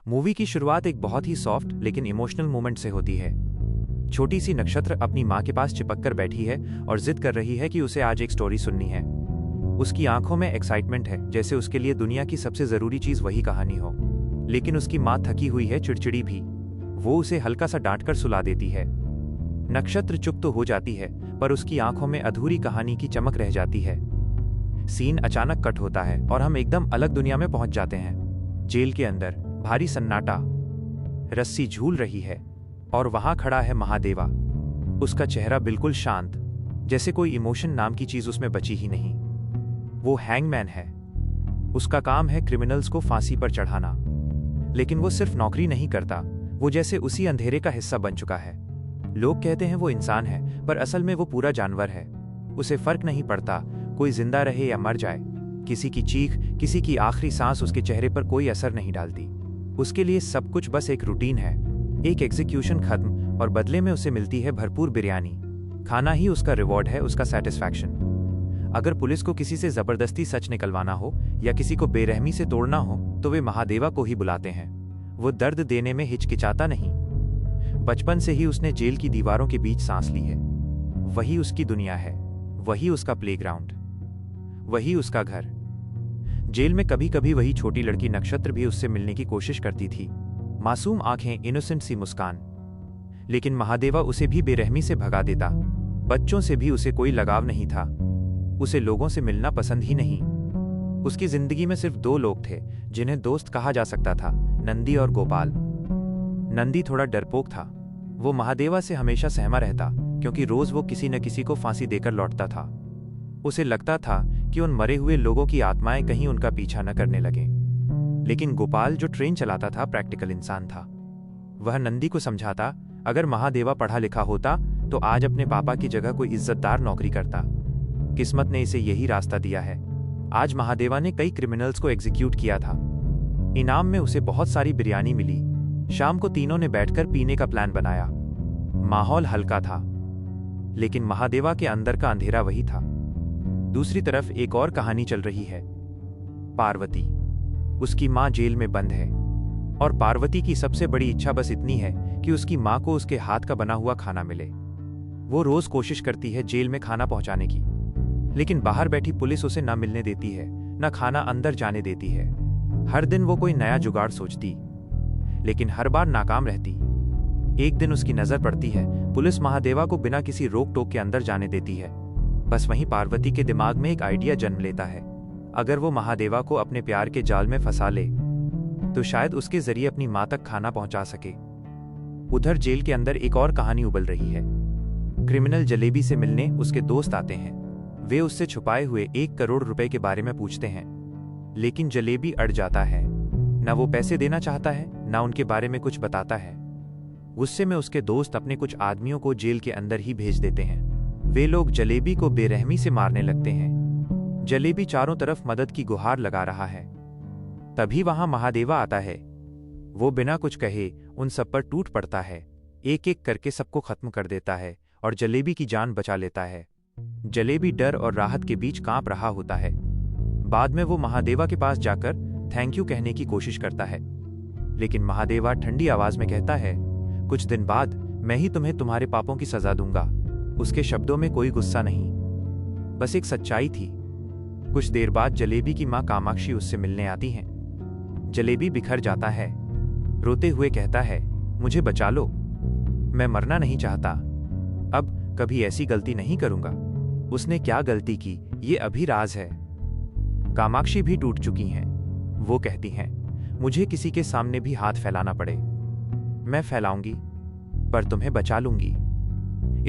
Movie की शुरुआत एक बहुत ही सॉफ्ट लेकिन इमोशनल मोमेंट से होती है। छोटी सी नक्षत्र अपनी माँ के पास चिपक कर बैठी है और जिद कर रही है कि उसे आज एक स्टोरी सुननी है। उसकी आंखों में एक्साइटमेंट है, जैसे उसके लिए दुनिया की सबसे जरूरी चीज वही कहानी हो। लेकिन उसकी माँ थकी हुई है, चिड़चिड़ी भी। वो उसे हल्का सा डांट कर सुला देती है। नक्षत्र चुप तो हो जाती है, पर उसकी आंखों में अधूरी कहानी की चमक रह जाती है। सीन अचानक कट होता है और हम एकदम अलग दुनिया में पहुंच जाते हैं। जेल के अंदर भारी सन्नाटा, रस्सी झूल रही है और वहां खड़ा है महादेवा। उसका चेहरा बिल्कुल शांत, जैसे कोई इमोशन नाम की चीज उसमें बची ही नहीं। वो हैंगमैन है। उसका काम है क्रिमिनल्स को फांसी पर चढ़ाना। लेकिन वो सिर्फ नौकरी नहीं करता, वो जैसे उसी अंधेरे का हिस्सा बन चुका है। लोग कहते हैं वो इंसान है, पर असल में वो पूरा जानवर है। उसे फर्क नहीं पड़ता कोई जिंदा रहे या मर जाए। किसी की चीख, किसी की आखिरी सांस उसके चेहरे पर कोई असर नहीं डालती। उसके लिए सब कुछ बस एक रूटीन है। एक एग्जीक्यूशन खत्म और बदले में उसे मिलती है भरपूर बिरयानी। खाना ही उसका रिवॉर्ड है, उसका सेटिस्फैक्शन। अगर पुलिस को किसी से जबरदस्ती सच निकलवाना हो या किसी को बेरहमी से तोड़ना हो तो वे महादेवा को ही बुलाते हैं। वो दर्द देने में हिचकिचाता नहीं। बचपन से ही उसने जेल की दीवारों के बीच सांस ली है। वही उसकी दुनिया है, वही उसका प्लेग्राउंड, वही उसका घर। जेल में कभी कभी वही छोटी लड़की नक्षत्र भी उससे मिलने की कोशिश करती थी। मासूम आंखें, इनोसेंट सी मुस्कान। लेकिन महादेवा उसे भी बेरहमी से भगा देता। बच्चों से भी उसे कोई लगाव नहीं था। उसे लोगों से मिलना पसंद ही नहीं। उसकी जिंदगी में सिर्फ दो लोग थे जिन्हें दोस्त कहा जा सकता था, नंदी और गोपाल। नंदी थोड़ा डरपोक था। वो महादेवा से हमेशा सहमा रहता, क्योंकि रोज वो किसी न किसी को फांसी देकर लौटता था। उसे लगता था कि उन मरे हुए लोगों की आत्माएं कहीं उनका पीछा न करने लगें। लेकिन गोपाल, जो ट्रेन चलाता था, प्रैक्टिकल इंसान था। वह नंदी को समझाता, अगर महादेवा पढ़ा लिखा होता तो आज अपने पापा की जगह कोई इज्जतदार नौकरी करता। किस्मत ने इसे यही रास्ता दिया है। आज महादेवा ने कई क्रिमिनल्स को एग्जीक्यूट किया था। इनाम में उसे बहुत सारी बिरयानी मिली। शाम को तीनों ने बैठकर पीने का प्लान बनाया। माहौल हल्का था, लेकिन महादेवा के अंदर का अंधेरा वही था। दूसरी तरफ एक और कहानी चल रही है। पार्वती, उसकी मां जेल में बंद है और पार्वती की सबसे बड़ी इच्छा बस इतनी है कि उसकी मां को उसके हाथ का बना हुआ खाना मिले। वो रोज कोशिश करती है जेल में खाना पहुंचाने की, लेकिन बाहर बैठी पुलिस उसे न मिलने देती है, न खाना अंदर जाने देती है। हर दिन वो कोई नया जुगाड़ सोचती, लेकिन हर बार नाकाम रहती। एक दिन उसकी नजर पड़ती है, पुलिस महादेवा को बिना किसी रोक टोक के अंदर जाने देती है। बस वहीं पार्वती के दिमाग में एक आइडिया जन्म लेता है। अगर वो महादेवा को अपने प्यार के जाल में फंसा ले तो शायद उसके जरिए अपनी मां तक खाना पहुंचा सके। उधर जेल के अंदर एक और कहानी उबल रही है। क्रिमिनल जलेबी से मिलने उसके दोस्त आते हैं। वे उससे छुपाए हुए 1 करोड़ रुपए के बारे में पूछते हैं, लेकिन जलेबी अड़ जाता है। न वो पैसे देना चाहता है, न उनके बारे में कुछ बताता है। गुस्से में उसके दोस्त अपने कुछ आदमियों को जेल के अंदर ही भेज देते हैं। वे लोग जलेबी को बेरहमी से मारने लगते हैं। जलेबी चारों तरफ मदद की गुहार लगा रहा है। तभी वहां महादेवा आता है। वो बिना कुछ कहे उन सब पर टूट पड़ता है। एक एक करके सबको खत्म कर देता है और जलेबी की जान बचा लेता है। जलेबी डर और राहत के बीच कांप रहा होता है। बाद में वो महादेवा के पास जाकर थैंक यू कहने की कोशिश करता है, लेकिन महादेवा ठंडी आवाज में कहता है, कुछ दिन बाद मैं ही तुम्हें तुम्हारे पापों की सजा दूंगा। उसके शब्दों में कोई गुस्सा नहीं, बस एक सच्चाई थी। कुछ देर बाद जलेबी की मां कामाक्षी उससे मिलने आती हैं। जलेबी बिखर जाता है, रोते हुए कहता है, मुझे बचा लो, मैं मरना नहीं चाहता। अब कभी ऐसी गलती नहीं करूंगा। उसने क्या गलती की, ये अभी राज है। कामाक्षी भी टूट चुकी हैं। वो कहती हैं, मुझे किसी के सामने भी हाथ फैलाना पड़े, मैं फैलाऊंगी, पर तुम्हें बचा लूंगी।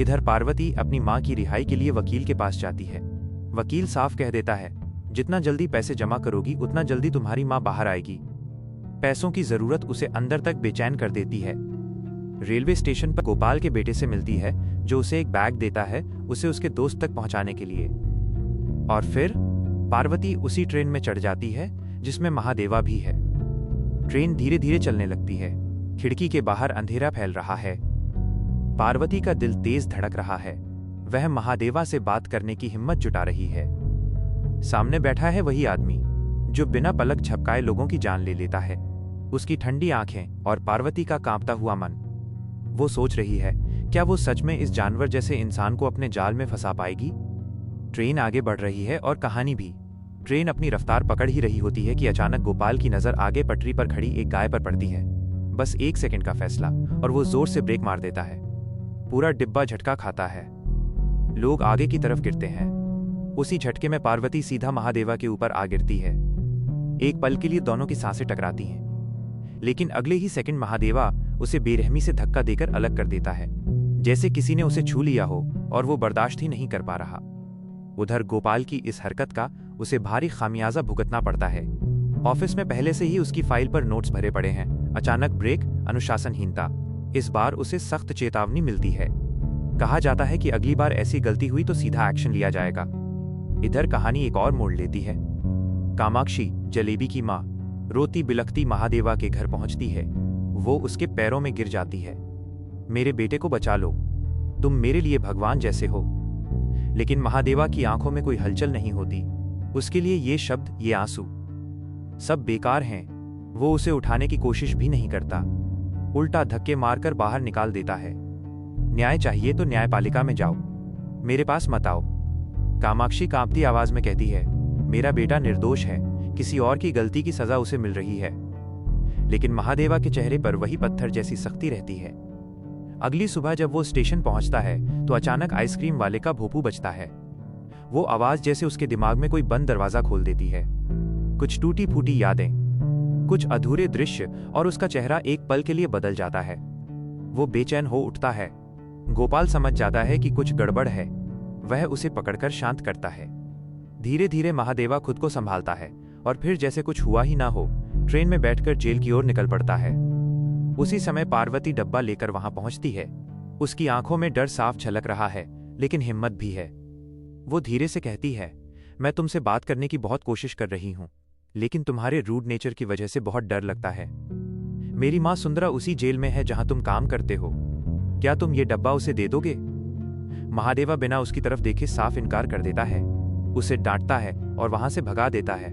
इधर पार्वती अपनी मां की रिहाई के लिए वकील के पास जाती है। वकील साफ कह देता है, जितना जल्दी पैसे जमा करोगी उतना जल्दी तुम्हारी मां बाहर आएगी। पैसों की जरूरत उसे अंदर तक बेचैन कर देती है। रेलवे स्टेशन पर गोपाल के बेटे से मिलती है, जो उसे एक बैग देता है उसे उसके दोस्त तक पहुंचाने के लिए। और फिर पार्वती उसी ट्रेन में चढ़ जाती है जिसमें महादेवा भी है। ट्रेन धीरे धीरे चलने लगती है। खिड़की के बाहर अंधेरा फैल रहा है। पार्वती का दिल तेज धड़क रहा है। वह महादेवा से बात करने की हिम्मत जुटा रही है। सामने बैठा है वही आदमी जो बिना पलक झपकाए लोगों की जान ले लेता है। उसकी ठंडी आंखें और पार्वती का कांपता हुआ मन। वो सोच रही है, क्या वो सच में इस जानवर जैसे इंसान को अपने जाल में फंसा पाएगी? ट्रेन आगे बढ़ रही है और कहानी भी। ट्रेन अपनी रफ्तार पकड़ ही रही होती है कि अचानक गोपाल की नजर आगे पटरी पर खड़ी एक गाय पर पड़ती है। बस 1 सेकंड का फैसला और वो जोर से ब्रेक मार देता है। पूरा डिब्बा झटका खाता है। लोग आगे की तरफ गिरते हैं। उसी झटके में पार्वती सीधा महादेवा के ऊपर आ गिरती है। एक पल के लिए दोनों की सांसें टकराती हैं, लेकिन अगले ही सेकंड महादेवा उसे बेरहमी से धक्का देकर अलग कर देता है, जैसे किसी ने उसे छू लिया हो और वो बर्दाश्त ही नहीं कर पा रहा। उधर गोपाल की इस हरकत का उसे भारी खामियाजा भुगतना पड़ता है। ऑफिस में पहले से ही उसकी फाइल पर नोट्स भरे पड़े हैं। अचानक ब्रेक, अनुशासनहीनता। इस बार उसे सख्त चेतावनी मिलती है। कहा जाता है कि अगली बार ऐसी गलती हुई तो सीधा एक्शन लिया जाएगा। इधर कहानी एक और मोड़ लेती है। कामाक्षी, जलेबी की माँ, रोती बिलखती महादेवा के घर पहुंचती है। वो उसके पैरों में गिर जाती है। मेरे बेटे को बचा लो, तुम मेरे लिए भगवान जैसे हो। लेकिन महादेवा की आंखों में कोई हलचल नहीं होती। उसके लिए ये शब्द, ये आंसू सब बेकार हैं। वो उसे उठाने की कोशिश भी नहीं करता, उल्टा धक्के मारकर बाहर निकाल देता है। न्याय चाहिए तो न्यायपालिका में जाओ, मेरे पास मत आओ। कामाक्षी कांपती आवाज में कहती है, मेरा बेटा निर्दोष है, किसी और की गलती की सजा उसे मिल रही है। लेकिन महादेवा के चेहरे पर वही पत्थर जैसी सख्ती रहती है। अगली सुबह जब वो स्टेशन पहुंचता है तो अचानक आइसक्रीम वाले का भोंपू बजता है। वो आवाज जैसे उसके दिमाग में कोई बंद दरवाजा खोल देती है। कुछ टूटी फूटी यादें, कुछ अधूरे दृश्य, और उसका चेहरा एक पल के लिए बदल जाता है। वो बेचैन हो उठता है। गोपाल समझ जाता है कि कुछ गड़बड़ है। वह उसे पकड़कर शांत करता है। धीरे धीरे महादेवा खुद को संभालता है और फिर जैसे कुछ हुआ ही ना हो, ट्रेन में बैठकर जेल की ओर निकल पड़ता है। उसी समय पार्वती डब्बा लेकर वहां पहुंचती है। उसकी आंखों में डर साफ झलक रहा है, लेकिन हिम्मत भी है। वो धीरे से कहती है, मैं तुमसे बात करने की बहुत कोशिश कर रही हूं, लेकिन तुम्हारे रूड नेचर की वजह से बहुत डर लगता है। मेरी माँ सुंदरा उसी जेल में है जहां तुम काम करते हो। क्या तुम ये डब्बा उसे दे दोगे? महादेवा बिना उसकी तरफ देखे साफ इनकार कर देता है। उसे डांटता है और वहां से भगा देता है।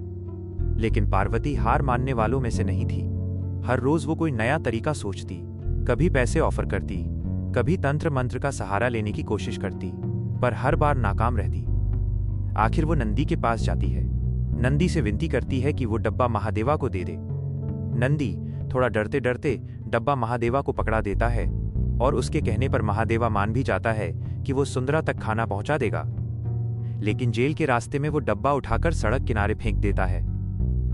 लेकिन पार्वती हार मानने वालों में से नहीं थी। हर रोज वो कोई नया तरीका सोचती, कभी पैसे ऑफर करती, कभी तंत्र मंत्र का सहारा लेने की कोशिश करती, पर हर बार नाकाम रहती। आखिर वो नंदी के पास जाती है। नंदी से विनती करती है कि वो डब्बा महादेवा को दे दे। नंदी थोड़ा डरते डरते डब्बा महादेवा को पकड़ा देता है और उसके कहने पर महादेवा मान भी जाता है कि वो सुंदरा तक खाना पहुंचा देगा। लेकिन जेल के रास्ते में वो डब्बा उठाकर सड़क किनारे फेंक देता है।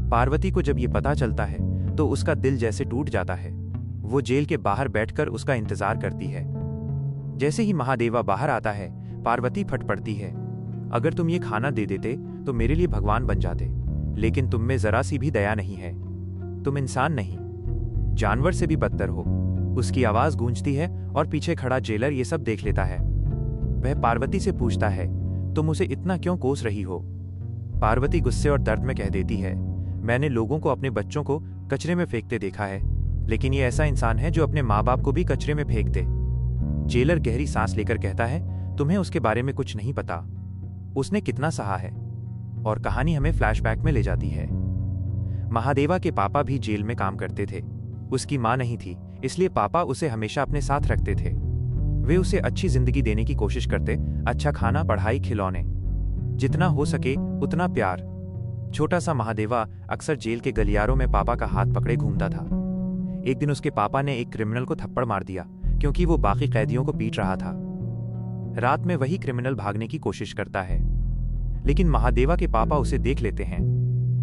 पार्वती को जब ये पता चलता है तो उसका दिल जैसे टूट जाता है। वो जेल के बाहर बैठकर उसका इंतजार करती है। जैसे ही महादेवा बाहर आता है, पार्वती फट पड़ती है। अगर तुम ये खाना दे देते तो मेरे लिए भगवान बन जाते, लेकिन तुम में जरा सी भी दया नहीं है। तुम इंसान नहीं, जानवर से भी बदतर हो। उसकी आवाज गूंजती है और पीछे खड़ा जेलर ये सब देख लेता है। वह पार्वती से पूछता है, तुम उसे इतना क्यों कोस रही हो? पार्वती गुस्से और दर्द में कह देती है, मैंने लोगों को अपने बच्चों को कचरे में फेंकते देखा है, लेकिन ये ऐसा इंसान है जो अपने माँ बाप को भी कचरे में फेंक दे। जेलर गहरी सांस लेकर कहता है, तुम्हें उसके बारे में कुछ नहीं पता। उसने कितना सहा है। और कहानी हमें फ्लैशबैक में ले जाती है। महादेवा के पापा भी जेल में काम करते थे। उसकी मां नहीं थी, इसलिए पापा उसे हमेशा अपने साथ रखते थे। वे उसे अच्छी जिंदगी देने की कोशिश करते, अच्छा खाना, पढ़ाई, खिलौने, जितना हो सके उतना प्यार। छोटा सा महादेवा अक्सर जेल के गलियारों में पापा का हाथ पकड़े घूमता था। एक दिन उसके पापा ने एक क्रिमिनल को थप्पड़ मार दिया क्योंकि वो बाकी कैदियों को पीट रहा था। रात में वही क्रिमिनल भागने की कोशिश करता है, लेकिन महादेवा के पापा उसे देख लेते हैं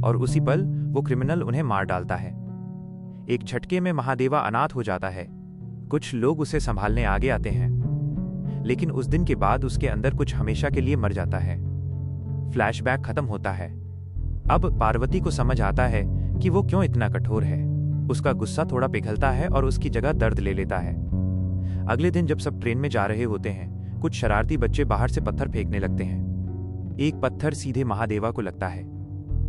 और उसी पल वो क्रिमिनल उन्हें मार डालता है। एक झटके में महादेवा अनाथ हो जाता है। कुछ लोग उसे संभालने आगे आते हैं, लेकिन उस दिन के बाद उसके अंदर कुछ हमेशा के लिए मर जाता है। फ्लैशबैक खत्म होता है। अब पार्वती को समझ आता है कि वो क्यों इतना कठोर है। उसका गुस्सा थोड़ा पिघलता है और उसकी जगह दर्द ले लेता है। अगले दिन जब सब ट्रेन में जा रहे होते हैं, कुछ शरारती बच्चे बाहर से पत्थर फेंकने लगते हैं। एक पत्थर सीधे महादेवा को लगता है।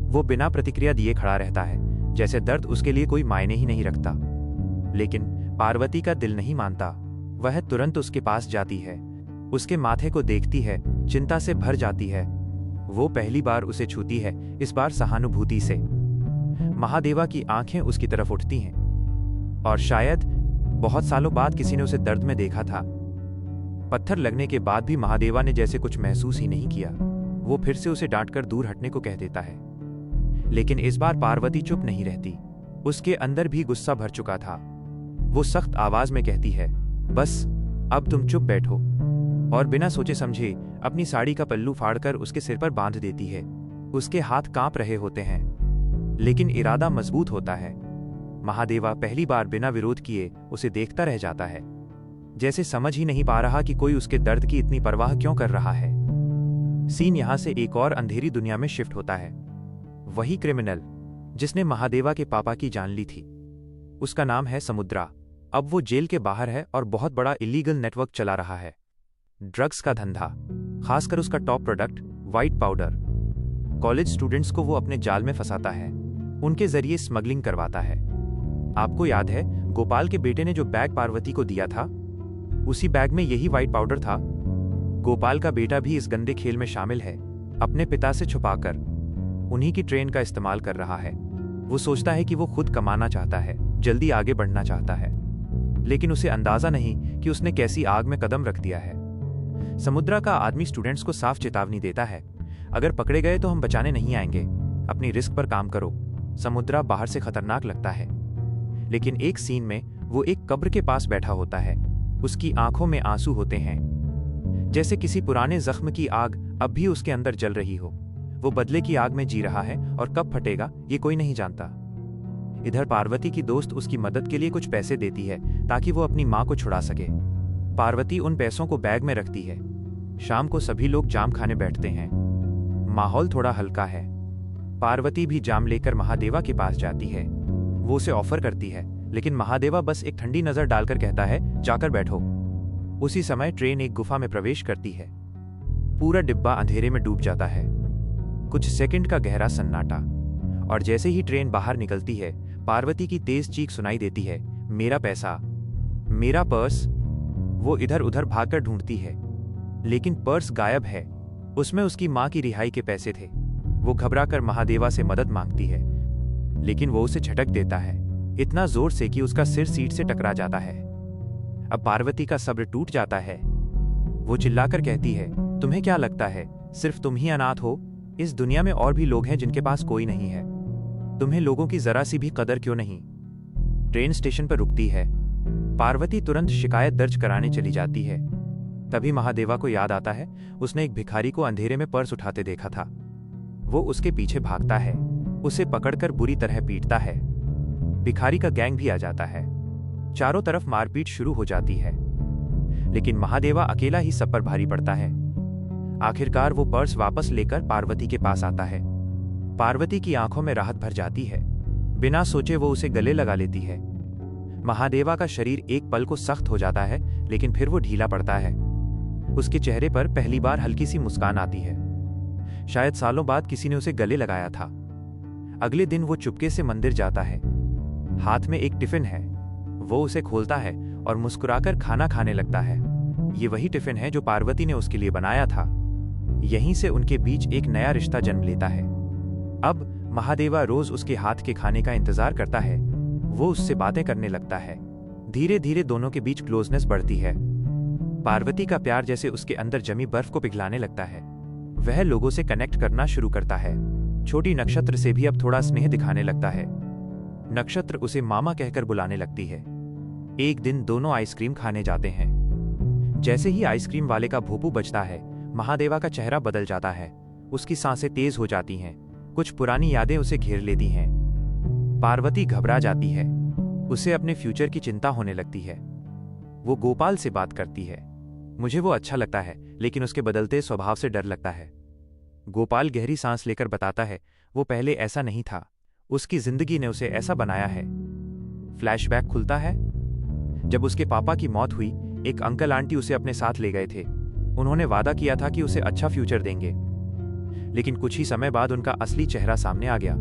वो बिना प्रतिक्रिया दिए खड़ा रहता है, जैसे दर्द उसके लिए कोई मायने ही नहीं रखता। लेकिन पार्वती का दिल नहीं मानता। वह तुरंत उसके पास जाती है, उसके माथे को देखती है, चिंता से भर जाती है। वो पहली बार उसे छूती है, इस बार सहानुभूति से। महादेवा की आंखें उसकी तरफ उठती हैं। और शायद बहुत सालों बाद किसी ने उसे दर्द में देखा था। पत्थर लगने के बाद भी महादेवा ने जैसे कुछ महसूस ही नहीं किया। वो फिर से उसे डांटकर दूर हटने को कह देता है, लेकिन इस बार पार्वती चुप नहीं रहती। उसके अंदर भी गुस्सा भर चुका था। वो सख्त आवाज में कहती है, बस अब तुम चुप बैठो, और बिना सोचे समझे अपनी साड़ी का पल्लू फाड़कर उसके सिर पर बांध देती है। उसके हाथ कांप रहे होते हैं, लेकिन इरादा मजबूत होता है। महादेवा पहली बार बिना विरोध किए उसे देखता रह जाता है, जैसे समझ ही नहीं पा रहा कि कोई उसके दर्द की इतनी परवाह क्यों कर रहा है। सीन यहां से एक और अंधेरी दुनिया में शिफ्ट होता है। वही क्रिमिनल जिसने महादेवा के पापा की जान ली थी, उसका नाम है समुद्रा। अब वो जेल के बाहर है और बहुत बड़ा इलीगल नेटवर्क चला रहा है। ड्रग्स का धंधा, खासकर उसका top product white powder. College students को वो अपने जाल में फंसाता है, उनके जरिए स्मगलिंग करवाता है। आपको याद है गोपाल के बेटे ने जो बैग पार्वती को दिया था, उसी बैग में यही व्हाइट पाउडर था। गोपाल का बेटा भी इस गंदे खेल में शामिल है, अपने पिता से छुपाकर उन्हीं की ट्रेन का इस्तेमाल कर रहा है। वो सोचता है कि वो खुद कमाना चाहता है, जल्दी आगे बढ़ना चाहता है, लेकिन उसे अंदाजा नहीं कि उसने कैसी आग में कदम रख दिया है। समुद्रा का आदमी स्टूडेंट्स को साफ चेतावनी देता है, अगर पकड़े गए तो हम बचाने नहीं आएंगे, अपनी रिस्क पर काम करो। समुद्रा बाहर से खतरनाक लगता है, लेकिन एक सीन में वो एक कब्र के पास बैठा होता है। उसकी आंखों में आंसू होते हैं, जैसे किसी पुराने जख्म की आग अब भी उसके अंदर जल रही हो। वो बदले की आग में जी रहा है और कब फटेगा ये कोई नहीं जानता। इधर पार्वती की दोस्त उसकी मदद के लिए कुछ पैसे देती है ताकि वो अपनी मां को छुड़ा सके। पार्वती उन पैसों को बैग में रखती है। शाम को सभी लोग जाम खाने बैठते हैं। माहौल थोड़ा हल्का है। पार्वती भी जाम लेकर महादेवा के पास जाती है। वो उसे ऑफर करती है, लेकिन महादेवा बस एक ठंडी नजर डालकर कहता है, जाकर बैठो। उसी समय ट्रेन एक गुफा में प्रवेश करती है। पूरा डिब्बा अंधेरे में डूब जाता है। कुछ सेकंड का गहरा सन्नाटा, और जैसे ही ट्रेन बाहर निकलती है, पार्वती की तेज चीख सुनाई देती है, मेरा पैसा, मेरा पर्स। वो इधर उधर भागकर ढूंढती है, लेकिन पर्स गायब है। उसमें उसकी मां की रिहाई के पैसे थे। वो घबराकर महादेवा से मदद मांगती है, लेकिन वो उसे झटक देता है, इतना जोर से कि उसका सिर सीट से टकरा जाता है। अब पार्वती का सब्र टूट जाता है। वो चिल्लाकर कहती है, तुम्हें क्या लगता है सिर्फ तुम ही अनाथ हो? इस दुनिया में और भी लोग हैं जिनके पास कोई नहीं है। तुम्हें लोगों की जरा सी भी कदर क्यों नहीं? ट्रेन स्टेशन पर रुकती है। पार्वती तुरंत शिकायत दर्ज कराने चली जाती है। तभी महादेवा को याद आता है, उसने एक भिखारी को अंधेरे में पर्स उठाते देखा था। वो उसके पीछे भागता है, उसे पकड़कर बुरी तरह पीटता है। भिखारी का गैंग भी आ जाता है। चारों तरफ मारपीट शुरू हो जाती है, लेकिन महादेवा अकेला ही सब पर भारी पड़ता है। आखिरकार वो पर्स वापस लेकर पार्वती के पास आता है। पार्वती की आंखों में राहत भर जाती है। बिना सोचे वो उसे गले लगा लेती है। महादेवा का शरीर एक पल को सख्त हो जाता है, लेकिन फिर वो ढीला पड़ता है। उसके चेहरे पर पहली बार हल्की सी मुस्कान आती है। शायद सालों बाद किसी ने उसे गले लगाया था। अगले दिन वो चुपके से मंदिर जाता है। हाथ में एक टिफिन है। वो उसे खोलता है और मुस्कुराकर खाना खाने लगता है। ये वही टिफिन है जो पार्वती ने उसके लिए बनाया था। यहीं से उनके बीच एक नया रिश्ता जन्म लेता है। अब महादेवा रोज उसके हाथ के खाने का इंतजार करता है। वो उससे बातें करने लगता है। धीरे धीरे दोनों के बीच क्लोजनेस बढ़ती है। पार्वती का प्यार जैसे उसके अंदर जमी बर्फ को पिघलाने लगता है। वह लोगों से कनेक्ट करना शुरू करता है। छोटी नक्षत्र से भी अब थोड़ा स्नेह दिखाने लगता है। नक्षत्र उसे मामा कहकर बुलाने लगती है। एक दिन दोनों आइसक्रीम खाने जाते हैं। जैसे ही आइसक्रीम वाले का भोपू बजता है, महादेवा का चेहरा बदल जाता है। उसकी सांसें तेज हो जाती हैं। कुछ पुरानी यादें उसे घेर लेती हैं। पार्वती घबरा जाती है। उसे अपने फ्यूचर की चिंता होने लगती है। वो गोपाल से बात करती है। मुझे वो अच्छा लगता है, लेकिन उसके बदलते स्वभाव से डर लगता है। गोपाल गहरी सांस लेकर बताता है, वो पहले ऐसा नहीं था। उसकी जिंदगी ने उसे ऐसा बनाया है। फ्लैशबैक खुलता है। जब उसके पापा की मौत हुई, एक अंकल आंटी उसे अपने साथ ले गए थे। उन्होंने वादा किया था कि उसे अच्छा फ्यूचर देंगे, लेकिन कुछ ही समय बाद उनका असली चेहरा सामने आ गया।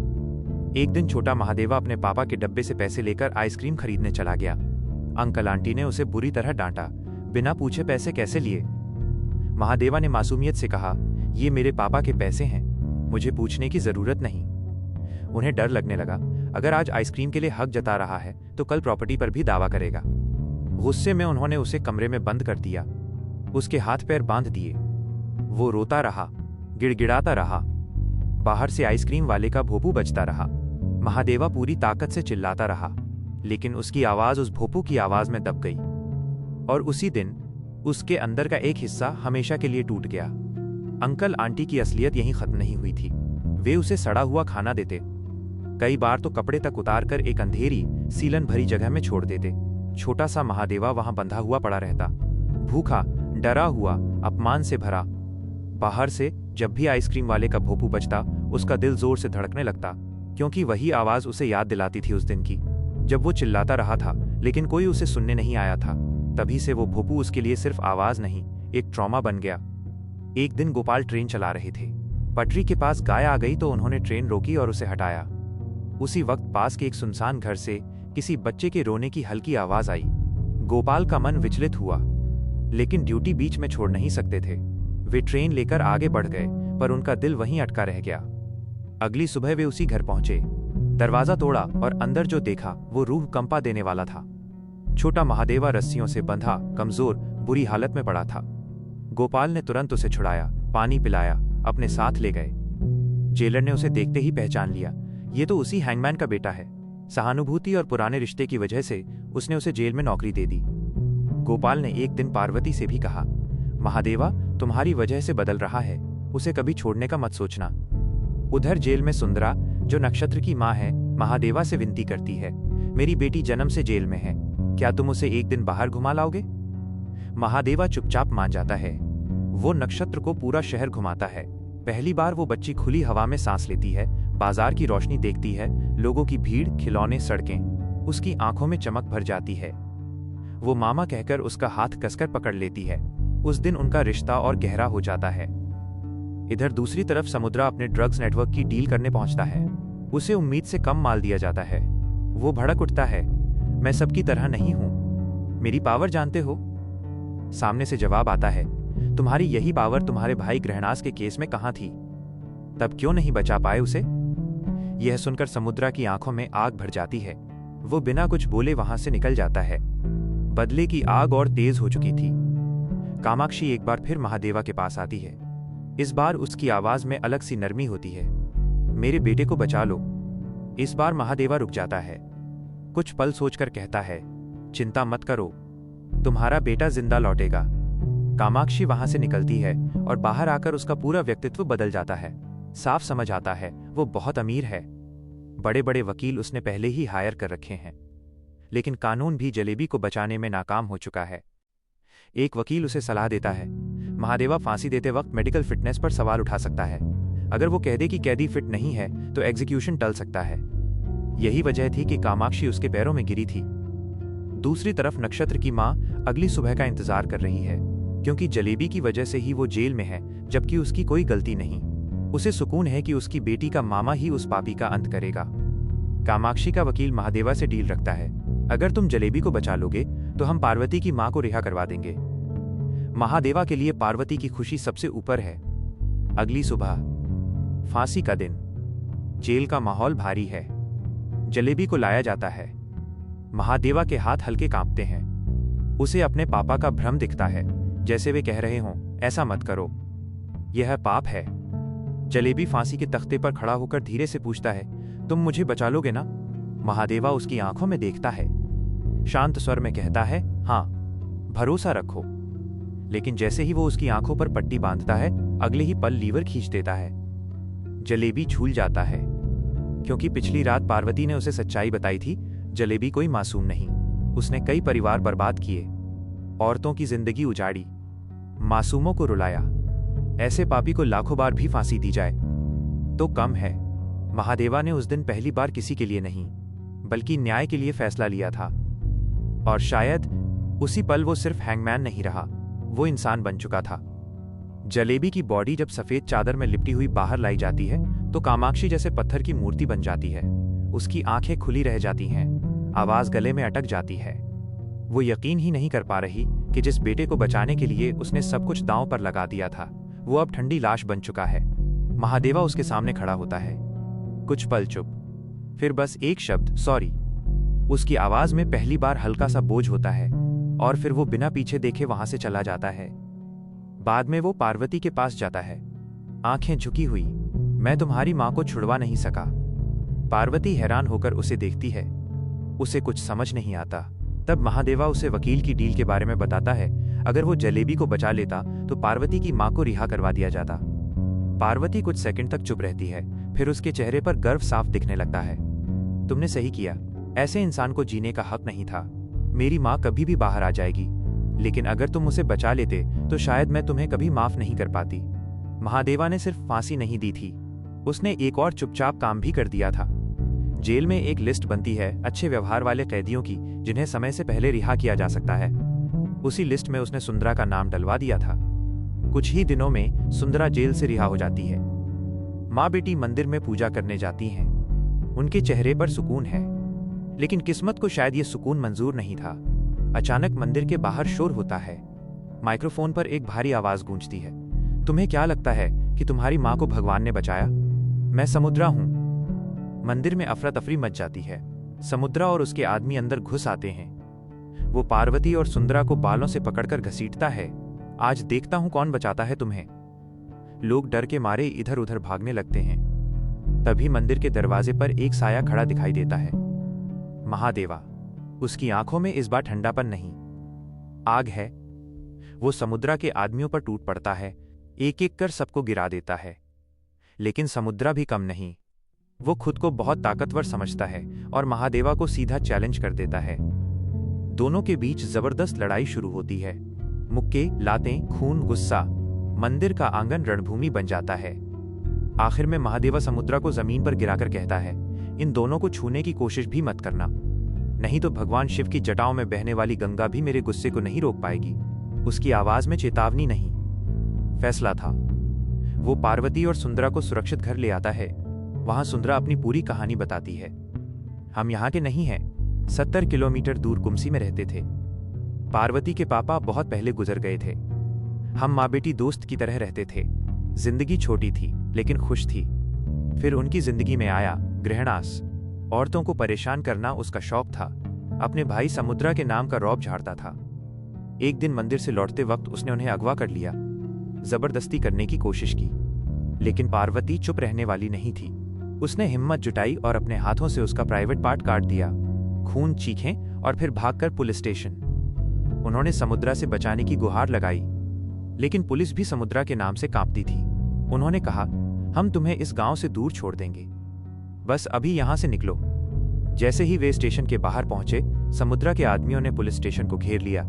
एक दिन छोटा महादेवा अपने पापा के डब्बे से पैसे लेकर आइसक्रीम खरीदने चला गया। अंकल आंटी ने उसे बुरी तरह डांटा। बिना पूछे पैसे कैसे लिए? महादेवा ने मासूमियत से कहा, ये मेरे पापा के पैसे हैं, मुझे पूछने की जरूरत नहीं। उन्हें डर लगने लगा, अगर आज आइसक्रीम के लिए हक जता रहा है तो कल प्रॉपर्टी पर भी दावा करेगा। गुस्से में उन्होंने उसे कमरे में बंद कर दिया, उसके हाथ पैर बांध दिए। वो रोता रहा, गिड़गिड़ाता रहा। बाहर से आइसक्रीम वाले का भोपू बजता रहा। महादेवा पूरी ताकत से चिल्लाता रहा, लेकिन उसकी आवाज उस भोपू की आवाज में दब गई। और उसी दिन उसके अंदर का एक हिस्सा हमेशा के लिए टूट गया। अंकल आंटी की असलियत यहीं खत्म नहीं हुई थी। वे उसे सड़ा हुआ खाना देते, कई बार तो कपड़े तक उतार कर एक अंधेरी सीलन भरी जगह में छोड़ देते। छोटा सा महादेवा वहां बंधा हुआ पड़ा रहता, भूखा, डरा हुआ, अपमान से भरा। बाहर से जब भी आइसक्रीम वाले का भोपू बजता, उसका दिल जोर से धड़कने लगता, क्योंकि वही आवाज उसे याद दिलाती थी उस दिन की, जब वो चिल्लाता रहा था लेकिन कोई उसे सुनने नहीं आया था। तभी से वो भोपू उसके लिए सिर्फ आवाज नहीं, एक ट्रॉमा बन गया। एक दिन गोपाल ट्रेन चला रहे थे। पटरी के पास गाय आ गई तो उन्होंने ट्रेन रोकी और उसे हटाया। उसी वक्त पास के एक सुनसान घर से किसी बच्चे के रोने की हल्की आवाज आई। गोपाल का मन विचलित हुआ, लेकिन ड्यूटी बीच में छोड़ नहीं सकते थे। वे ट्रेन लेकर आगे बढ़ गए, पर उनका दिल वहीं अटका रह गया। अगली सुबह वे उसी घर पहुंचे। दरवाजा तोड़ा और अंदर जो देखा वो रूह कंपा देने वाला था। छोटा महादेवा रस्सियों से बंधा, कमजोर, बुरी हालत में पड़ा था। गोपाल ने तुरंत उसे छुड़ाया, पानी पिलाया, अपने साथ ले गए। जेलर ने उसे देखते ही पहचान लिया, ये तो उसी हैंगमैन का बेटा है। सहानुभूति और पुराने रिश्ते की वजह से उसने उसे जेल में नौकरी दे दी। गोपाल ने एक दिन पार्वती से भी कहा, महादेवा तुम्हारी वजह से बदल रहा है, उसे कभी छोड़ने का मत सोचना। उधर जेल में सुंदरा, जो नक्षत्र की माँ है, महादेवा से विनती करती है, मेरी बेटी जन्म से जेल में है, क्या तुम उसे एक दिन बाहर घुमा लाओगे? महादेवा चुपचाप मान जाता है। वो नक्षत्र को पूरा शहर घुमाता है। पहली बार वो बच्ची खुली हवा में सांस लेती है, बाजार की रोशनी देखती है, लोगों की भीड़, खिलौने, सड़कें। उसकी आंखों में चमक भर जाती है। वो मामा कहकर उसका हाथ कसकर पकड़ लेती है। उस दिन उनका रिश्ता और गहरा हो जाता है। इधर दूसरी तरफ समुद्रा अपने ड्रग्स नेटवर्क की डील करने पहुंचता है। उसे उम्मीद से कम माल दिया जाता है। वो भड़क उठता है, मैं सबकी तरह नहीं हूं, मेरी पावर जानते हो? सामने से जवाब आता है, तुम्हारी यही पावर तुम्हारे भाई ग्रहणास के केस में कहां थी? तब क्यों नहीं बचा पाए उसे? यह सुनकर समुद्रा की आंखों में आग भर जाती है। वो बिना कुछ बोले वहां से निकल जाता है। बदले की आग और तेज हो चुकी थी। कामाक्षी एक बार फिर महादेवा के पास आती है। इस बार उसकी आवाज में अलग सी नरमी होती है, मेरे बेटे को बचा लो। इस बार महादेवा रुक जाता है, कुछ पल सोचकर कहता है, चिंता मत करो, तुम्हारा बेटा जिंदा लौटेगा। कामाक्षी वहां से निकलती है और बाहर आकर उसका पूरा व्यक्तित्व बदल जाता है। साफ समझ आता है वो बहुत अमीर है। बड़े बड़े वकील उसने पहले ही हायर कर रखे हैं, लेकिन कानून भी जलेबी को बचाने में नाकाम हो चुका है। एक वकील उसे सलाह देता है, महादेवा फांसी देते वक्त मेडिकल फिटनेस पर सवाल उठा सकता है। अगर वो कह दे कि कैदी फिट नहीं है तो एग्जीक्यूशन टल सकता है। यही वजह थी कि कामाक्षी उसके पैरों में गिरी थी। दूसरी तरफ नक्षत्र की मां अगली सुबह का इंतजार कर रही है, क्योंकि जलेबी की वजह से ही वो जेल में है, जबकि उसकी कोई गलती नहीं। उसे सुकून है कि उसकी बेटी का मामा ही उस पापी का अंत करेगा। कामाक्षी का वकील महादेवा से डील रखता है, अगर तुम जलेबी को बचा लोगे तो हम पार्वती की मां को रिहा करवा देंगे। महादेवा के लिए पार्वती की खुशी सबसे ऊपर है। अगली सुबह, फांसी का दिन। जेल का माहौल भारी है। जलेबी को लाया जाता है। महादेवा के हाथ हल्के कांपते हैं। उसे अपने पापा का भ्रम दिखता है, जैसे वे कह रहे हों, ऐसा मत करो, यह पाप है। जलेबी फांसी के तख्ते पर खड़ा होकर धीरे से पूछता है, तुम मुझे बचा लोगे ना? महादेवा उसकी आंखों में देखता है, शांत स्वर में कहता है, हाँ, भरोसा रखो। लेकिन जैसे ही वो उसकी आंखों पर पट्टी बांधता है, अगले ही पल लीवर खींच देता है। जलेबी झूल जाता है, क्योंकि पिछली रात पार्वती ने उसे सच्चाई बताई थी, जलेबी कोई मासूम नहीं। उसने कई परिवार बर्बाद किए, औरतों की जिंदगी उजाड़ी, मासूमों को रुलाया। ऐसे पापी को लाखों बार भी फांसी दी जाए तो कम है। महादेवा ने उस दिन पहली बार किसी के लिए नहीं, बल्कि न्याय के लिए फैसला लिया था। और शायद उसी पल वो सिर्फ हैंगमैन नहीं रहा, वो इंसान बन चुका था। जलेबी की बॉडी जब सफेद चादर में लिपटी हुई बाहर लाई जाती है तो कामाक्षी जैसे पत्थर की मूर्ति बन जाती है। उसकी आंखें खुली रह जाती हैं, आवाज गले में अटक जाती है। वो यकीन ही नहीं कर पा रही कि जिस बेटे को बचाने के लिए उसने सब कुछ दांव पर लगा दिया था, वो अब ठंडी लाश बन चुका है। महादेवा उसके सामने खड़ा होता है। कुछ पल चुप, फिर बस एक शब्द, सॉरी। उसकी आवाज में पहली बार हल्का सा बोझ होता है और फिर वो बिना पीछे देखे वहां से चला जाता है। बाद में वो पार्वती के पास जाता है, आंखें झुकी हुई। मैं तुम्हारी मां को छुड़वा नहीं सका। पार्वती हैरान होकर उसे देखती है। उसे कुछ समझ नहीं आता। तब महादेवा उसे वकील की डील के बारे में बताता है। अगर वो जलेबी को बचा लेता तो पार्वती की मां को रिहा करवा दिया जाता। पार्वती कुछ सेकंड तक चुप रहती है, फिर उसके चेहरे पर गर्व साफ दिखने लगता है। तुमने सही किया। ऐसे इंसान को जीने का हक नहीं था। मेरी मां कभी भी बाहर आ जाएगी, लेकिन अगर तुम उसे बचा लेते तो शायद मैं तुम्हें कभी माफ नहीं कर पाती। महादेवा ने सिर्फ फांसी नहीं दी थी, उसने एक और चुपचाप काम भी कर दिया था। जेल में एक लिस्ट बनती है अच्छे व्यवहार वाले कैदियों की, जिन्हें समय से पहले रिहा किया जा सकता है। उसी लिस्ट में उसने सुंदरा का नाम डलवा दिया था। कुछ ही दिनों में सुंदरा जेल से रिहा हो जाती है। माँ बेटी मंदिर में पूजा करने जाती हैं। उनके चेहरे पर सुकून है, लेकिन किस्मत को शायद ये सुकून मंजूर नहीं था। अचानक मंदिर के बाहर शोर होता है। माइक्रोफोन पर एक भारी आवाज गूंजती है, तुम्हें क्या लगता है कि तुम्हारी माँ को भगवान ने बचाया? मैं समुद्रा हूं। मंदिर में अफरा तफरी मच जाती है। समुद्रा और उसके आदमी अंदर घुस आते हैं। वो पार्वती और सुंदरा को बालों से पकड़कर घसीटता है। आज देखता हूं कौन बचाता है तुम्हें। लोग डर के मारे इधर उधर भागने लगते हैं। तभी मंदिर के दरवाजे पर एक साया खड़ा दिखाई देता है। महादेवा। उसकी आंखों में इस बार ठंडापन नहीं, आग है। वो समुद्रा के आदमियों पर टूट पड़ता है, एक एक कर सबको गिरा देता है। लेकिन समुद्रा भी कम नहीं। वो खुद को बहुत ताकतवर समझता है और महादेवा को सीधा चैलेंज कर देता है। दोनों के बीच जबरदस्त लड़ाई शुरू होती है। मुक्के, लातें, खून, गुस्सा। मंदिर का आंगन रणभूमि बन जाता है। आखिर में महादेवा समुद्रा को जमीन पर गिराकर कहता है, इन दोनों को छूने की कोशिश भी मत करना, नहीं तो भगवान शिव की जटाओं में बहने वाली गंगा भी मेरे गुस्से को नहीं रोक पाएगी। उसकी आवाज में चेतावनी नहीं, फैसला था। वो पार्वती और सुंदरा को सुरक्षित घर ले आता है। वहां सुंदरा अपनी पूरी कहानी बताती है। हम यहाँ के नहीं हैं, 70 किलोमीटर दूर कुमसी में रहते थे। पार्वती के पापा बहुत पहले गुजर गए थे। हम माँ बेटी दोस्त की तरह रहते थे। जिंदगी छोटी थी लेकिन खुश थी। फिर उनकी जिंदगी में आया ग्रहणास। औरतों को परेशान करना उसका शौक था। अपने भाई समुद्रा के नाम का रौब झाड़ता था। एक दिन मंदिर से लौटते वक्त उसने उन्हें अगवा कर लिया। जबरदस्ती करने की कोशिश की, लेकिन पार्वती चुप रहने वाली नहीं थी। उसने हिम्मत जुटाई और अपने हाथों से उसका प्राइवेट पार्ट काट दिया। खून, चीखें और फिर भागकर पुलिस स्टेशन। उन्होंने समुद्रा से बचाने की गुहार लगाई, लेकिन पुलिस भी समुद्रा के नाम से कांपती थी। उन्होंने कहा, हम तुम्हें इस गांव से दूर छोड़ देंगे, बस अभी यहां से निकलो। जैसे ही वे स्टेशन के बाहर पहुंचे, समुद्रा के आदमियों ने पुलिस स्टेशन को घेर लिया।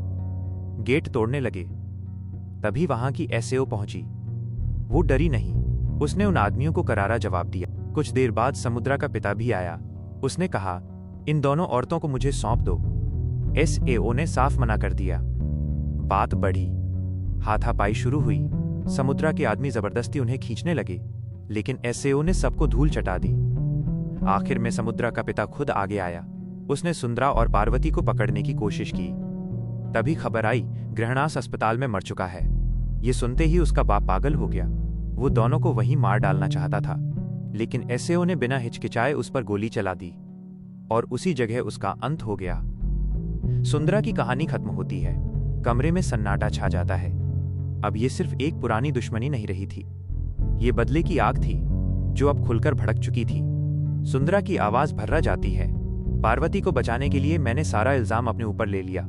गेट तोड़ने लगे। तभी वहां की एसएओ पहुंची। वो डरी नहीं, उसने उन आदमियों को करारा जवाब दिया। कुछ देर बाद समुद्रा का पिता भी आया। उसने कहा, इन दोनों औरतों को मुझे सौंप दो। एसएओ ने साफ मना कर दिया। बात बढ़ी, हाथापाई शुरू हुई। समुद्रा के आदमी जबरदस्ती उन्हें खींचने लगे, लेकिन एसएओ ने सबको धूल चटा दी। आखिर में समुद्रा का पिता खुद आगे आया। उसने सुंदरा और पार्वती को पकड़ने की कोशिश की। तभी खबर आई, ग्रहणास अस्पताल में मर चुका है। ये सुनते ही उसका बाप पागल हो गया। वो दोनों को वहीं मार डालना चाहता था, लेकिन एसएओ ने बिना हिचकिचाए उस पर गोली चला दी और उसी जगह उसका अंत हो गया। सुंदरा की कहानी खत्म होती है। कमरे में सन्नाटा छा जाता है। अब ये सिर्फ एक पुरानी दुश्मनी नहीं रही थी, ये बदले की आग थी जो अब खुलकर भड़क चुकी थी। सुंदरा की आवाज भर्रा जाती है, पार्वती को बचाने के लिए मैंने सारा इल्जाम अपने ऊपर ले लिया,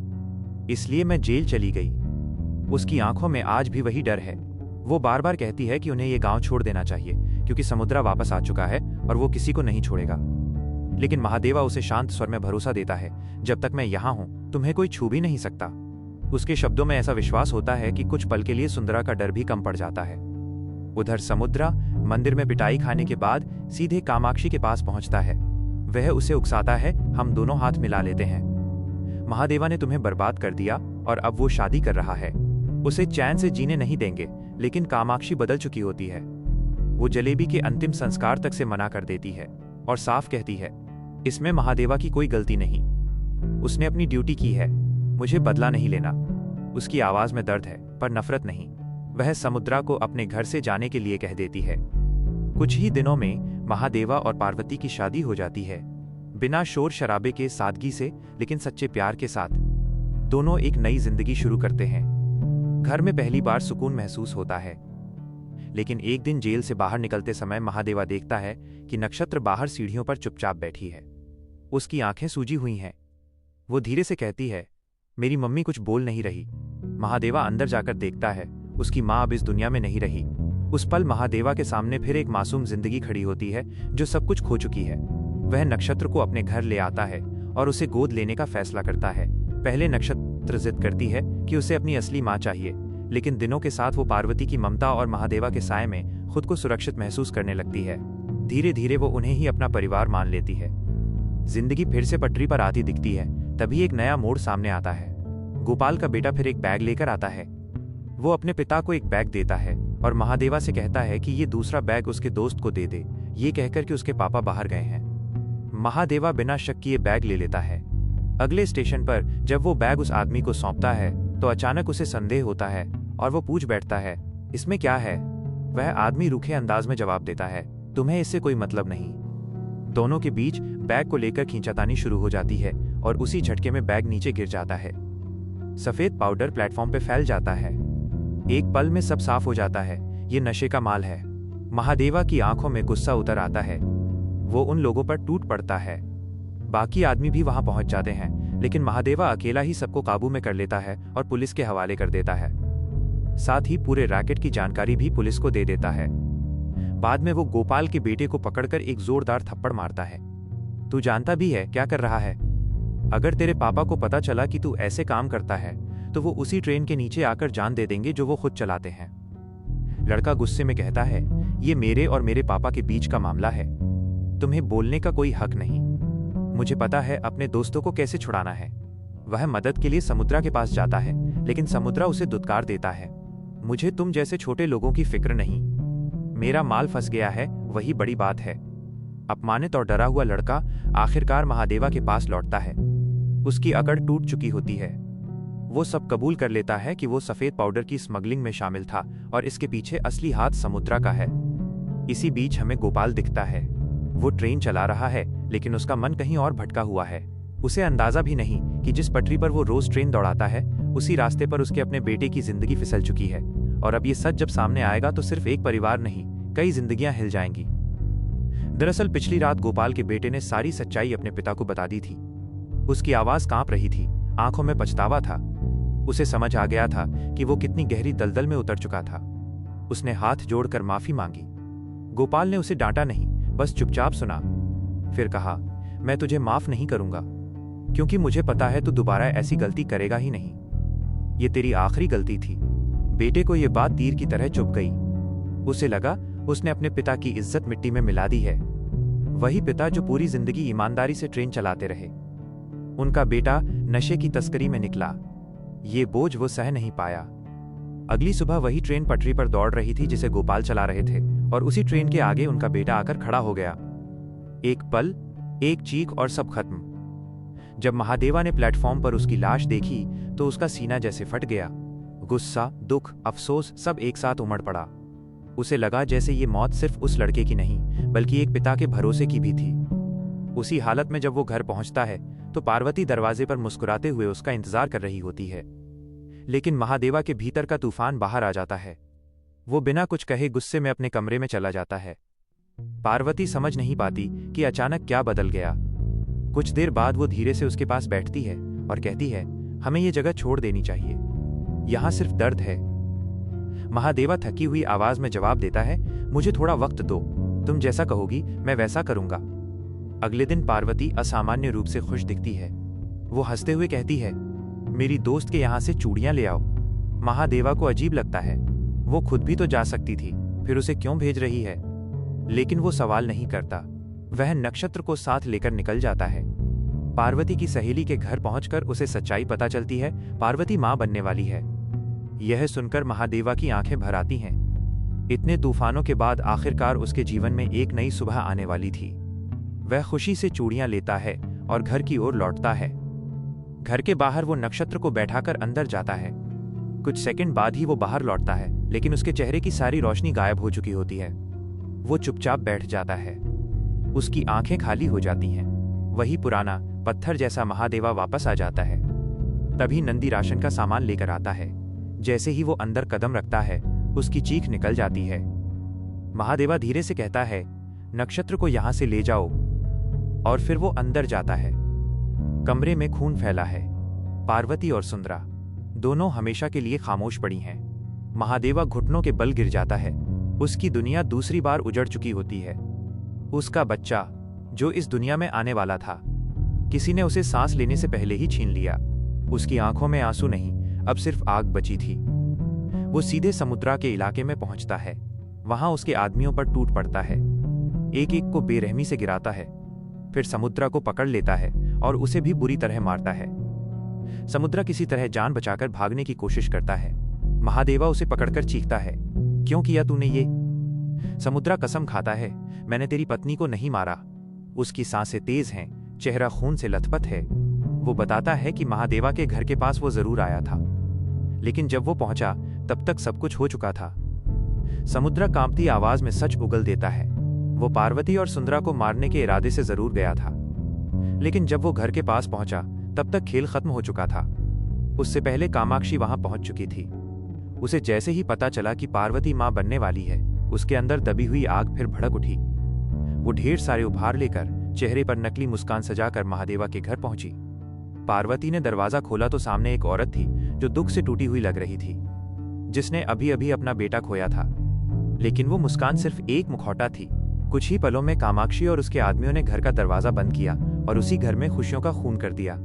इसलिए मैं जेल चली गई। उसकी आंखों में आज भी वही डर है। वो बार बार कहती है कि उन्हें ये गांव छोड़ देना चाहिए, क्योंकि समुद्रा वापस आ चुका है और वो किसी को नहीं छोड़ेगा। लेकिन महादेवा उसे शांत स्वर में भरोसा देता है, जब तक मैं यहां हूं तुम्हें कोई छू भी नहीं सकता। उसके शब्दों में ऐसा विश्वास होता है कि कुछ पल के लिए सुंदरा का डर भी कम पड़ जाता है। उधर समुद्रा मंदिर में पिटाई खाने के बाद सीधे कामाक्षी के पास पहुंचता है। वह उसे उकसाता है, हम दोनों हाथ मिला लेते हैं। महादेवा ने तुम्हें बर्बाद कर दिया और अब वो शादी कर रहा है। उसे चैन से जीने नहीं देंगे। लेकिन कामाक्षी बदल चुकी होती है। वो जलेबी के अंतिम संस्कार तक से मना कर देती है और साफ कहती है, इसमें महादेवा की कोई गलती नहीं। उसने अपनी ड्यूटी की है, मुझे बदला नहीं लेना। उसकी आवाज में दर्द है, पर नफरत नहीं। वह समुद्रा को अपने घर से जाने के लिए कह देती है। कुछ ही दिनों में महादेवा और पार्वती की शादी हो जाती है। बिना शोर शराबे के, सादगी से लेकिन सच्चे प्यार के साथ दोनों एक नई जिंदगी शुरू करते हैं। घर में पहली बार सुकून महसूस होता है। लेकिन एक दिन जेल से बाहर निकलते समय महादेवा देखता है कि नक्षत्र बाहर सीढ़ियों पर चुपचाप बैठी है। उसकी आंखें सूजी हुई हैं। वो धीरे से कहती है, मेरी मम्मी कुछ बोल नहीं रही। महादेवा अंदर जाकर देखता है, उसकी माँ अब इस दुनिया में नहीं रही। उस पल महादेवा के सामने फिर एक मासूम जिंदगी खड़ी होती है जो सब कुछ खो चुकी है। वह नक्षत्र को अपने घर ले आता है और उसे गोद लेने का फैसला करता है। पहले नक्षत्र जिद करती है कि उसे अपनी असली माँ चाहिए, लेकिन दिनों के साथ वो पार्वती की ममता और महादेवा के साए में खुद को सुरक्षित महसूस करने लगती है। धीरे धीरे वो उन्हें ही अपना परिवार मान लेती है। जिंदगी फिर से पटरी पर आती दिखती है। तभी एक नया मोड़ सामने आता है। गोपाल का बेटा फिर एक बैग लेकर आता है। वो अपने पिता को एक बैग देता है और महादेवा से कहता है कि ये दूसरा बैग उसके दोस्त को दे दे, ये कहकर कि उसके पापा बाहर गए हैं। महादेवा बिना शक किए बैग ले लेता है। अगले स्टेशन पर जब वो बैग उस आदमी को सौंपता है तो अचानक उसे संदेह होता है और वो पूछ बैठता है, इसमें क्या है? वह आदमी रूखे अंदाज में जवाब देता है, तुम्हें इससे कोई मतलब नहीं। दोनों के बीच बैग को लेकर खींचातानी शुरू हो जाती है और उसी झटके में बैग नीचे गिर जाता है। सफेद पाउडर प्लेटफॉर्म पे फैल जाता है। एक पल में सब साफ हो जाता है। ये नशे का माल है। महादेवा की आंखों में गुस्सा उतर आता है। वो उन लोगों पर टूट पड़ता है। बाकी आदमी भी वहां पहुंच जाते हैं, लेकिन महादेवा अकेला ही सबको काबू में कर लेता है और पुलिस के हवाले कर देता है। साथ ही पूरे रैकेट की जानकारी भी पुलिस को दे देता है। बाद में वो गोपाल के बेटे को पकड़कर एक जोरदार थप्पड़ मारता है। तू जानता भी है क्या कर रहा है? अगर तेरे पापा को पता चला कि तू ऐसे काम करता है तो वो उसी ट्रेन के नीचे आकर जान दे देंगे जो वो खुद चलाते हैं। लड़का गुस्से में कहता है, ये मेरे और मेरे पापा के बीच का मामला है। तुम्हें बोलने का कोई हक नहीं। मुझे पता है अपने दोस्तों को कैसे छुड़ाना है। वह मदद के लिए समुद्रा के पास जाता है, लेकिन समुद्रा उसे दुत्कार देता है। मुझे तुम जैसे छोटे लोगों की फिक्र नहीं। मेरा माल फंस गया है, वही बड़ी बात है। अपमानित और डरा हुआ लड़का आखिरकार महादेवा के पास लौटता है। उसकी अकड़ टूट चुकी होती है। वो सब कबूल कर लेता है कि वो सफेद पाउडर की स्मगलिंग में शामिल था और इसके पीछे असली हाथ समुद्रा का है। इसी बीच हमें गोपाल दिखता है। वो ट्रेन चला रहा है, लेकिन उसका मन कहीं और भटका हुआ है। उसे अंदाजा भी नहीं कि जिस पटरी पर वो रोज ट्रेन दौड़ाता है, उसी रास्ते पर उसके अपने बेटे की जिंदगी फिसल चुकी है। और अब ये सच जब सामने आएगा तो सिर्फ एक परिवार नहीं, कई जिंदगियां हिल जाएंगी। दरअसल पिछली रात गोपाल के बेटे ने सारी सच्चाई अपने पिता को बता दी थी। उसकी आवाज कांप रही थी, आंखों में पछतावा था। उसे समझ आ गया था कि वो कितनी गहरी दलदल में उतर चुका था। उसने हाथ जोड़कर माफी मांगी। गोपाल ने उसे डांटा नहीं, बस चुपचाप सुना। फिर कहा, मैं तुझे माफ नहीं करूंगा, क्योंकि मुझे पता है तू दोबारा ऐसी गलती करेगा ही नहीं। ये तेरी आखिरी गलती थी। बेटे को यह बात तीर की तरह चुभ गई। उसे लगा उसने अपने पिता की इज्जत मिट्टी में मिला दी है। वही पिता जो पूरी जिंदगी ईमानदारी से ट्रेन चलाते रहे। उनका बेटा नशे की तस्करी में निकला। ये बोझ वो सह नहीं पाया। अगली सुबह वही ट्रेन पटरी पर दौड़ रही थी जिसे गोपाल चला रहे थे, और उसी ट्रेन के आगे उनका बेटा आकर खड़ा हो गया। एक पल, एक चीख और सब खत्म। जब महादेवा ने प्लेटफॉर्म पर उसकी लाश देखी तो उसका सीना जैसे फट गया। गुस्सा, दुख, अफसोस सब एक साथ उमड़ पड़ा। उसे लगा जैसे ये मौत सिर्फ उस लड़के की नहीं, बल्कि एक पिता के भरोसे की भी थी। उसी हालत में जब वो घर पहुंचता है तो पार्वती दरवाजे पर मुस्कुराते हुए उसका इंतजार कर रही होती है। लेकिन महादेवा के भीतर का तूफान बाहर आ जाता है। वो बिना कुछ कहे गुस्से में अपने कमरे में चला जाता है। पार्वती समझ नहीं पाती कि अचानक क्या बदल गया। कुछ देर बाद वो धीरे से उसके पास बैठती है और कहती है, हमें ये जगह छोड़ देनी चाहिए। यहां सिर्फ दर्द है। महादेवा थकी हुई आवाज में जवाब देता है, मुझे थोड़ा वक्त दो। तुम जैसा कहोगी मैं वैसा करूंगा। अगले दिन पार्वती असामान्य रूप से खुश दिखती है। वो हंसते हुए कहती है, मेरी दोस्त के यहां से चूड़ियां ले आओ। महादेवा को अजीब लगता है। वो खुद भी तो जा सकती थी, फिर उसे क्यों भेज रही है? लेकिन वो सवाल नहीं करता। वह नक्षत्र को साथ लेकर निकल जाता है। पार्वती की सहेली के घर पहुंचकर उसे सच्चाई पता चलती है। पार्वती मां बनने वाली है। यह सुनकर महादेवा की आंखें भर आती हैं। इतने तूफानों के बाद आखिरकार उसके जीवन में एक नई सुबह आने वाली थी। वह खुशी से चूड़ियां लेता है और घर की ओर लौटता है। घर के बाहर वो नक्षत्र को बैठाकर अंदर जाता है। कुछ सेकंड बाद ही वो बाहर लौटता है, लेकिन उसके चेहरे की सारी रोशनी गायब हो चुकी होती है। वो चुपचाप बैठ जाता है। उसकी आंखें खाली हो जाती हैं। वही पुराना पत्थर जैसा महादेवा वापस आ जाता है। तभी नंदी राशन का सामान लेकर आता है। जैसे ही वो अंदर कदम रखता है, उसकी चीख निकल जाती है। महादेवा धीरे से कहता है, नक्षत्र को यहां से ले जाओ। और फिर वो अंदर जाता है। कमरे में खून फैला है। पार्वती और सुंदरा दोनों हमेशा के लिए खामोश पड़ी हैं। महादेवा घुटनों के बल गिर जाता है। उसकी दुनिया दूसरी बार उजड़ चुकी होती है। उसका बच्चा जो इस दुनिया में आने वाला था, किसी ने उसे सांस लेने से पहले ही छीन लिया। उसकी आंखों में आंसू नहीं, अब सिर्फ आग बची थी। वो सीधे समुद्रा के इलाके में पहुंचता है। वहां उसके आदमियों पर टूट पड़ता है, एक एक को बेरहमी से गिराता है। फिर समुद्रा को पकड़ लेता है और उसे भी बुरी तरह मारता है। समुद्रा किसी तरह जान बचाकर भागने की कोशिश करता है। महादेवा उसे पकड़कर चीखता है, क्यों किया तूने ये? समुद्रा कसम खाता है, मैंने तेरी पत्नी को नहीं मारा। उसकी सांसें तेज हैं, चेहरा खून से लथपथ है। वो बताता है कि महादेवा के घर के पास वो जरूर आया था, लेकिन जब वो पहुंचा तब तक सब कुछ हो चुका था। समुद्रा कांपती आवाज में सच उगल देता है। वो पार्वती और सुंदरा को मारने के इरादे से जरूर गया था, लेकिन जब वो घर के पास पहुंचा तब तक खेल खत्म हो चुका था। उससे पहले कामाक्षी वहां पहुंच चुकी थी। उसे जैसे ही पता चला कि पार्वती मां बनने वाली है, उसके अंदर दबी हुई आग फिर भड़क उठी। वो ढेर सारे उपहार लेकर, चेहरे पर नकली मुस्कान सजाकर महादेवा के घर पहुंची। पार्वती ने दरवाजा खोला तो सामने एक औरत थी जो दुख से टूटी हुई लग रही थी, जिसने अभी अभी अपना बेटा खोया था। लेकिन वो मुस्कान सिर्फ एक मुखौटा थी। कुछ ही पलों में कामाक्षी और उसके आदमियों ने घर का दरवाजा बंद किया और उसी घर में खुशियों का खून कर दिया।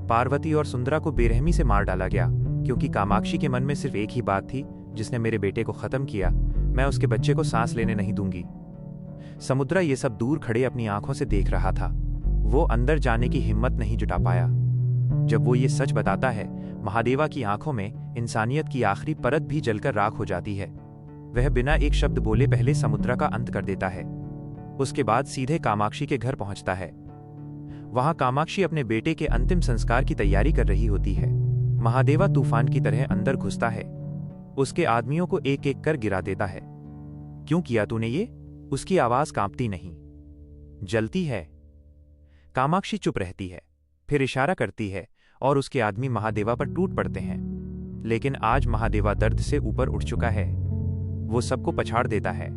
पार्वती और सुंदरा को बेरहमी से मार डाला गया, क्योंकि कामाक्षी के मन में सिर्फ एक ही बात थी, जिसने मेरे बेटे को खत्म किया, मैं उसके बच्चे को सांस लेने नहीं दूंगी। समुद्रा ये सब दूर खड़े अपनी आंखों से देख रहा था। वो अंदर जाने की हिम्मत नहीं जुटा पाया। जब वो ये सच बताता है, महादेवा की आंखों में इंसानियत की आखिरी परत भी जलकर राख हो जाती है। वह बिना एक शब्द बोले पहले समुद्रा का अंत कर देता है। उसके बाद सीधे कामाक्षी के घर पहुंचता है। वहां कामाक्षी अपने बेटे के अंतिम संस्कार की तैयारी कर रही होती है। महादेवा तूफान की तरह अंदर घुसता है। उसके आदमियों को एक एक कर गिरा देता है। क्यों किया तूने ये? उसकी आवाज कांपती नहीं, जलती है। कामाक्षी चुप रहती है, फिर इशारा करती है और उसके आदमी महादेवा पर टूट पड़ते हैं। लेकिन आज महादेवा दर्द से ऊपर उठ चुका है। वो सबको पछाड़ देता है।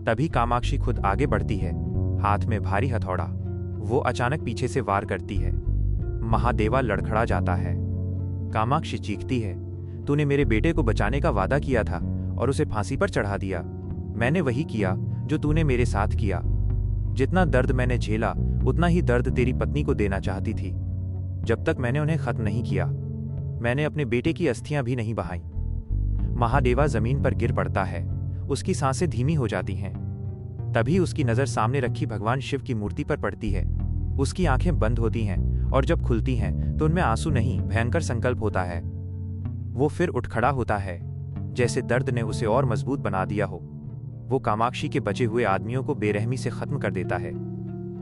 तभी कामाक्षी खुद आगे बढ़ती है, हाथ में भारी हथौड़ा। वो अचानक पीछे से वार करती है। महादेवा लड़खड़ा जाता है। कामाक्षी चीखती है, तूने मेरे बेटे को बचाने का वादा किया था और उसे फांसी पर चढ़ा दिया। मैंने वही किया जो तूने मेरे साथ किया। जितना दर्द मैंने झेला, उतना ही दर्द तेरी पत्नी को देना चाहती थी। जब तक मैंने उन्हें खत्म नहीं किया, मैंने अपने बेटे की अस्थियां भी नहीं बहाई। महादेवा जमीन पर गिर पड़ता है। उसकी सांसें धीमी हो जाती हैं। तभी उसकी नजर सामने रखी भगवान शिव की मूर्ति पर पड़ती है। उसकी आंखें बंद होती हैं और जब खुलती हैं तो उनमें आंसू नहीं, भयंकर संकल्प होता है। वो फिर उठ खड़ा होता है, जैसे दर्द ने उसे और मजबूत बना दिया हो। वो कामाक्षी के बचे हुए आदमियों को बेरहमी से खत्म कर देता है।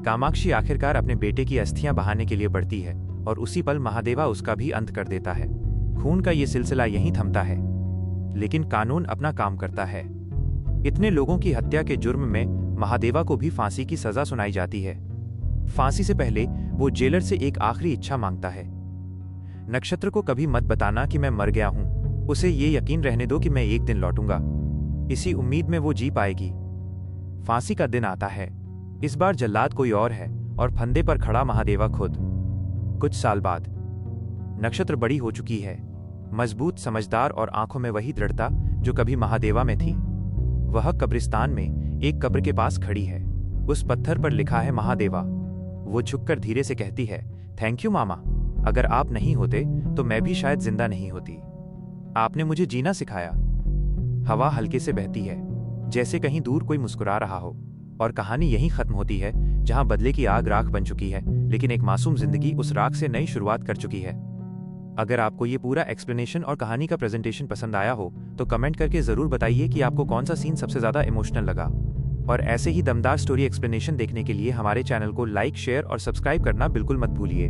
कामाक्षी आखिरकार अपने बेटे की अस्थियां बहाने के लिए बढ़ती है और उसी पल महादेवा उसका भी अंत कर देता है। खून का ये सिलसिला यहीं थमता है, लेकिन कानून अपना काम करता है। इतने लोगों की हत्या के जुर्म में महादेवा को भी फांसी की सजा सुनाई जाती है। फांसी से पहले वो जेलर से एक आखिरी इच्छा मांगता है, नक्षत्र को कभी मत बताना कि मैं मर गया हूं। उसे ये यकीन रहने दो कि मैं एक दिन लौटूंगा। इसी उम्मीद में वो जी पाएगी। फांसी का दिन आता है। इस बार जल्लाद कोई और है और फंदे पर खड़ा महादेवा खुद। कुछ साल बाद नक्षत्र बड़ी हो चुकी है, मजबूत, समझदार और आंखों में वही दृढ़ता जो कभी महादेवा में थी। वह कब्रिस्तान में एक कब्र के पास खड़ी है। उस पत्थर पर लिखा है महादेवा। वो झुककर धीरे से कहती है, थैंक यू मामा। अगर आप नहीं होते तो मैं भी शायद जिंदा नहीं होती। आपने मुझे जीना सिखाया। हवा हल्के से बहती है, जैसे कहीं दूर कोई मुस्कुरा रहा हो। और कहानी यहीं खत्म होती है, जहां बदले की आग राख बन चुकी है, लेकिन एक मासूम जिंदगी उस राख से नई शुरुआत कर चुकी है। अगर आपको ये पूरा एक्सप्लेनेशन और कहानी का प्रेजेंटेशन पसंद आया हो तो कमेंट करके जरूर बताइए कि आपको कौन सा सीन सबसे ज्यादा इमोशनल लगा। और ऐसे ही दमदार स्टोरी एक्सप्लेनेशन देखने के लिए हमारे चैनल को लाइक, शेयर और सब्सक्राइब करना बिल्कुल मत भूलिए।